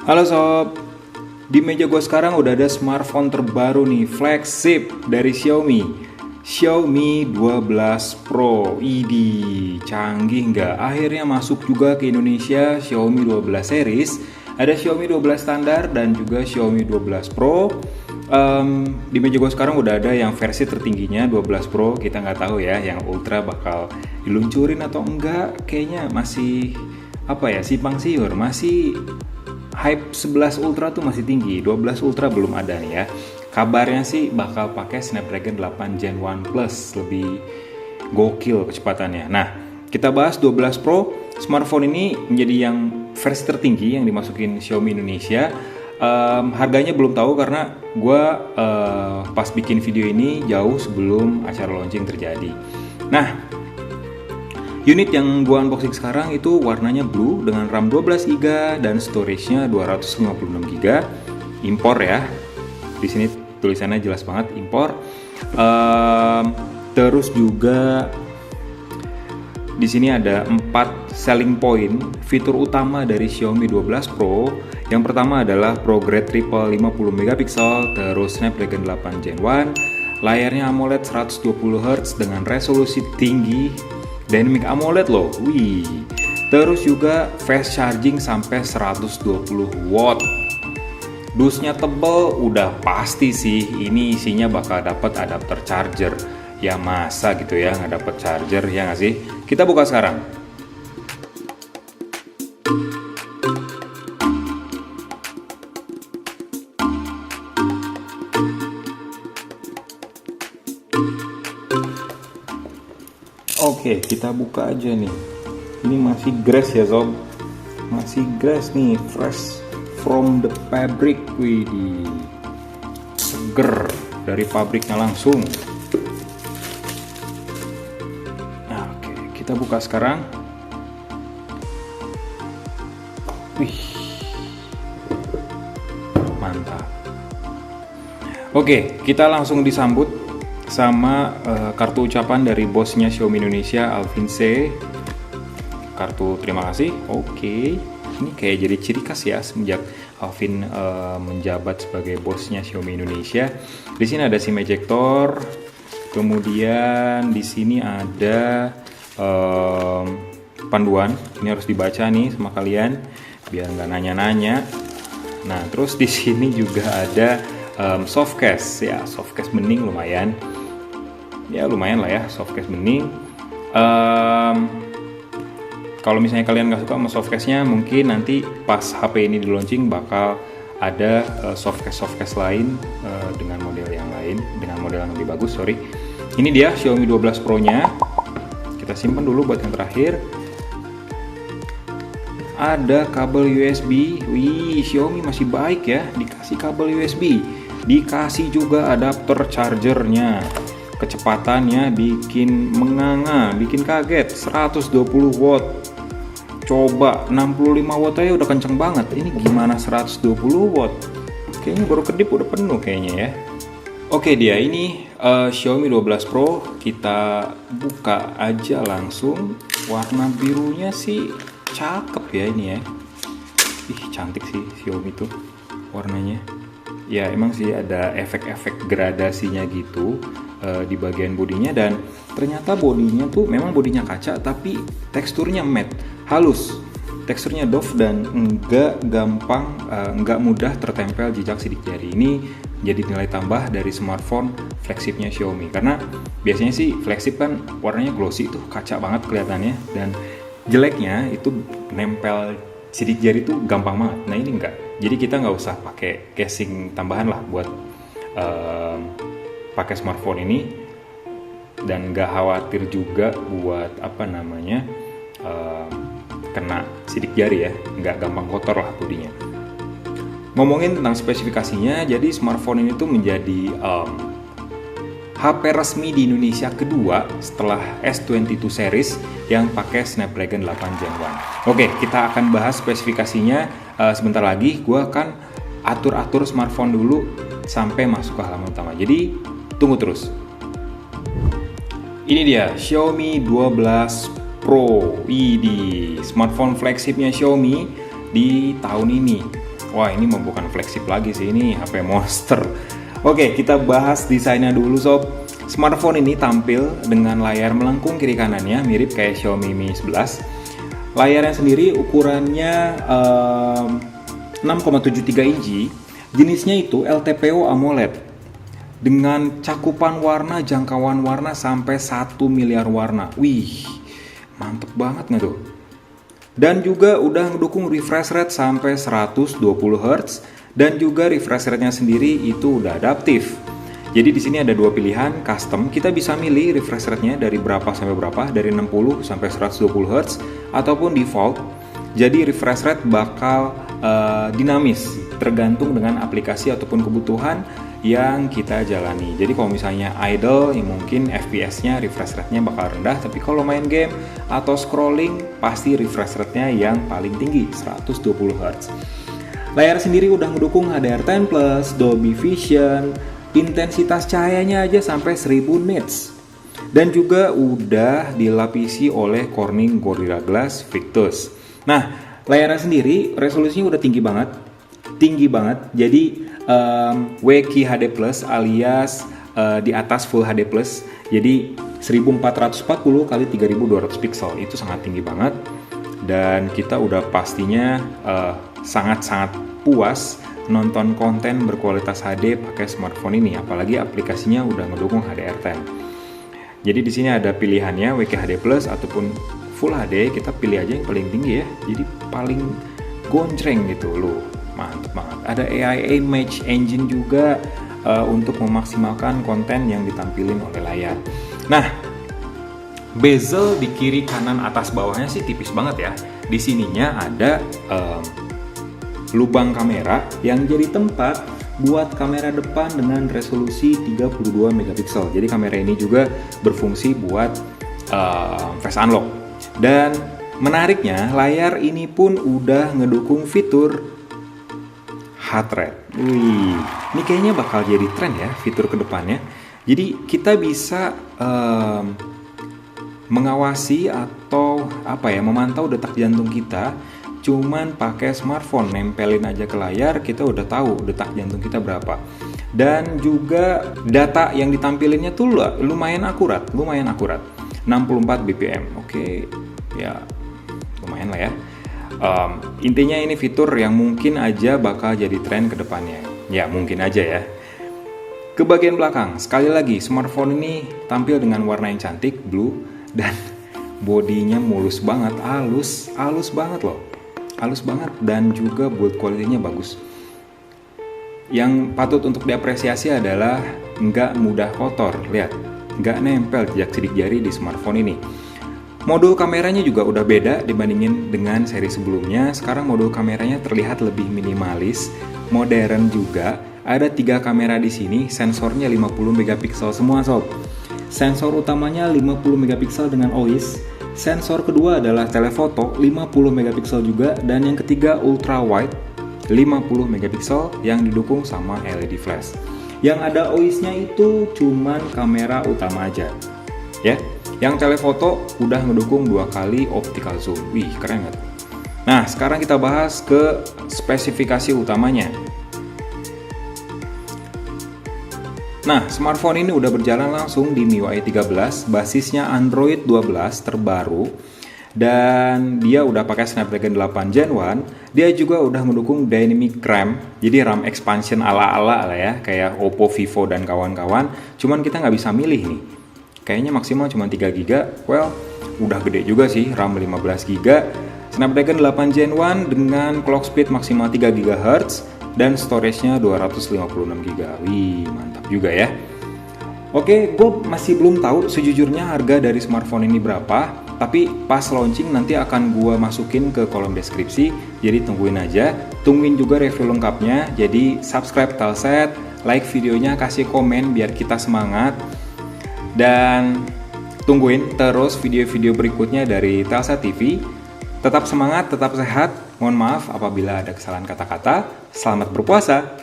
Halo sob, di meja gue sekarang udah ada smartphone terbaru nih, flagship dari Xiaomi. Xiaomi 12 Pro. Idi, canggih nggak? Akhirnya masuk juga ke Indonesia Xiaomi 12 series. Ada Xiaomi 12 standar dan juga Xiaomi 12 Pro. Di meja gue sekarang udah ada yang versi tertingginya 12 Pro. Kita nggak tahu ya, yang Ultra bakal diluncurin atau enggak. Kayaknya masih simpang siur, masih hype 11 Ultra tuh masih tinggi, 12 Ultra belum ada nih ya. Kabarnya sih bakal pakai Snapdragon 8 Gen 1 Plus, lebih gokil kecepatannya. Nah, kita bahas 12 Pro. Smartphone ini menjadi yang versi tertinggi yang dimasukin Xiaomi Indonesia. Harganya belum tahu karena gue pas bikin video ini jauh sebelum acara launching terjadi. Nah, unit yang gua unboxing sekarang itu warnanya blue dengan RAM 12GB dan storage-nya 256GB. Impor ya. Di sini tulisannya jelas banget impor. Terus juga di sini ada 4 selling point fitur utama dari Xiaomi 12 Pro. Yang pertama adalah ProGrade Triple 50MP, terus Snapdragon 8 Gen 1, layarnya AMOLED 120Hz dengan resolusi tinggi. Dynamic AMOLED loh, wih. Terus juga fast charging sampai 120 watt. Dusnya tebel, udah pasti sih ini isinya bakal dapat adapter charger. Ya masa gitu ya nggak dapet charger, ya nggak sih? Kita buka sekarang. Oke, kita buka aja nih. Ini masih grass ya sob. Masih grass nih, fresh from the fabric. Wih, seger dari pabriknya langsung. Nah, oke, kita buka sekarang. Wih, mantap. Oke, kita langsung disambut sama kartu ucapan dari bosnya Xiaomi Indonesia, Alvin C. Kartu terima kasih. Oke, ini kayak jadi ciri khas ya semenjak Alvin menjabat sebagai bosnya Xiaomi Indonesia. Di sini ada SIM ejector, kemudian di sini ada panduan. Ini harus dibaca nih sama kalian biar nggak nanya-nanya. Nah, terus di sini juga ada softcase ya, softcase bening lumayan. Ya lumayan lah ya, softcase bening. Kalau misalnya kalian nggak suka sama softcase-nya, mungkin nanti pas HP ini di launching bakal ada softcase lain dengan model yang lain, dengan model yang lebih bagus. Sorry. Ini dia Xiaomi 12 Pro-nya. Kita simpan dulu buat yang terakhir. Ada kabel USB. Wih, Xiaomi masih baik ya, dikasih kabel USB. Dikasih juga adapter chargernya. Kecepatannya bikin menganga, bikin kaget, 120 watt. Coba 65 watt aja udah kenceng banget. Ini gimana 120 watt? Kayaknya baru kedip udah penuh kayaknya ya. Oke, dia ini Xiaomi 12 Pro. Kita buka aja langsung. Warna birunya sih cakep ya ini ya. Ih, cantik sih Xiaomi tuh warnanya. Ya emang sih ada efek-efek gradasinya gitu di bagian bodinya, dan ternyata bodinya tuh memang bodinya kaca tapi teksturnya matte, halus, teksturnya doff dan enggak gampang, enggak mudah tertempel jejak sidik jari. Ini jadi nilai tambah dari smartphone flagshipnya Xiaomi, karena biasanya sih flagship kan warnanya glossy tuh, kaca banget kelihatannya, dan jeleknya itu nempel sidik jari tuh gampang banget. Nah ini enggak, jadi kita nggak usah pakai casing tambahan lah buat pakai smartphone ini, dan nggak khawatir juga buat kena sidik jari ya, nggak gampang kotor lah bodinya. Ngomongin tentang spesifikasinya, jadi smartphone ini tuh menjadi HP resmi di Indonesia kedua setelah S22 series yang pakai Snapdragon 8 Gen 1. Oke, kita akan bahas spesifikasinya sebentar lagi. Gue akan atur-atur smartphone dulu sampai masuk ke halaman utama. Jadi tunggu terus. Ini dia Xiaomi 12 Pro. Ini smartphone flagshipnya Xiaomi di tahun ini. Wah, ini mah bukan flagship lagi sih, ini HP monster. Oke, kita bahas desainnya dulu sob. Smartphone ini tampil dengan layar melengkung kiri kanannya, mirip kayak Xiaomi Mi 11. Layarnya sendiri ukurannya 6,73 inci, jenisnya itu LTPO AMOLED. Dengan cakupan warna, jangkauan warna sampai 1 miliar warna. Wih, mantep banget nggak tuh? Dan juga udah ngedukung refresh rate sampai 120 Hz, dan juga refresh rate-nya sendiri itu udah adaptif. Jadi di sini ada dua pilihan, custom. Kita bisa milih refresh rate-nya dari berapa sampai berapa, dari 60 sampai 120 Hz, ataupun default. Jadi refresh rate bakal dinamis, tergantung dengan aplikasi ataupun kebutuhan yang kita jalani. Jadi kalau misalnya idle, ya mungkin FPS-nya, refresh rate-nya bakal rendah. Tapi kalau main game atau scrolling, pasti refresh rate-nya yang paling tinggi, 120 Hz. Layar sendiri udah mendukung HDR10+, Dolby Vision, intensitas cahayanya aja sampai 1000 nits. Dan juga udah dilapisi oleh Corning Gorilla Glass Victus. Nah, layarnya sendiri resolusinya udah tinggi banget. Jadi WQHD+ alias di atas Full HD+. Jadi 1440 x 3200 pixel, itu sangat tinggi banget. Dan kita udah pastinya sangat-sangat puas nonton konten berkualitas HD pakai smartphone ini, apalagi aplikasinya udah ngedukung HDR10. Jadi di sini ada pilihannya WQHD+ ataupun Full HD, kita pilih aja yang paling tinggi ya. Jadi paling gonceng gitu loh. Mantep banget. Ada AI Image Engine juga untuk memaksimalkan konten yang ditampilin oleh layar. Nah, bezel di kiri kanan atas bawahnya sih tipis banget ya. Di sininya ada lubang kamera yang jadi tempat buat kamera depan dengan resolusi 32 megapiksel. Jadi kamera ini juga berfungsi buat face unlock. Dan menariknya, layar ini pun udah ngedukung fitur heart rate. Wih, ini kayaknya bakal jadi tren ya fitur kedepannya. Jadi kita bisa mengawasi atau memantau detak jantung kita cuman pakai smartphone, nempelin aja ke layar, kita udah tahu detak jantung kita berapa. Dan juga data yang ditampilinnya tuh lumayan akurat. 64 bpm. Oke, ya lumayan lah ya. Intinya ini fitur yang mungkin aja bakal jadi tren ke depannya. Ya, mungkin aja ya. Ke bagian belakang, sekali lagi smartphone ini tampil dengan warna yang cantik, blue, dan bodinya mulus banget, halus banget loh. Halus banget, dan juga build quality-nya bagus. Yang patut untuk diapresiasi adalah nggak mudah kotor. Lihat, nggak nempel jejak sidik jari di smartphone ini. Modul kameranya juga udah beda dibandingin dengan seri sebelumnya. Sekarang modul kameranya terlihat lebih minimalis, modern juga. Ada 3 kamera di sini, sensornya 50 megapiksel semua sob. Sensor utamanya 50 megapiksel dengan OIS. Sensor kedua adalah telefoto 50 megapiksel juga, dan yang ketiga ultra wide 50 megapiksel yang didukung sama LED flash. Yang ada OIS-nya itu cuman kamera utama aja. Ya, yang telefoto udah ngedukung 2 kali optical zoom. Wih, keren banget. Nah, sekarang kita bahas ke spesifikasi utamanya. Nah, smartphone ini udah berjalan langsung di MIUI 13, basisnya Android 12 terbaru, dan dia udah pakai Snapdragon 8 Gen 1. Dia juga udah mendukung Dynamic RAM, jadi RAM expansion ala-ala lah ya, kayak Oppo, Vivo, dan kawan-kawan. Cuman kita nggak bisa milih nih, kayaknya maksimal cuma 3 GB. Well, udah gede juga sih, RAM 15 GB. Snapdragon 8 Gen 1 dengan clock speed maksimal 3 GHz, dan storage-nya 256 GB. Wih, mantap juga ya. Oke, gue masih belum tahu sejujurnya harga dari smartphone ini berapa, tapi pas launching nanti akan gue masukin ke kolom deskripsi, jadi tungguin aja. Tungguin juga review lengkapnya, jadi subscribe Telset, like videonya, kasih komen biar kita semangat, dan tungguin terus video-video berikutnya dari Telset TV. Tetap semangat, tetap sehat. Mohon maaf apabila ada kesalahan kata-kata. Selamat berpuasa.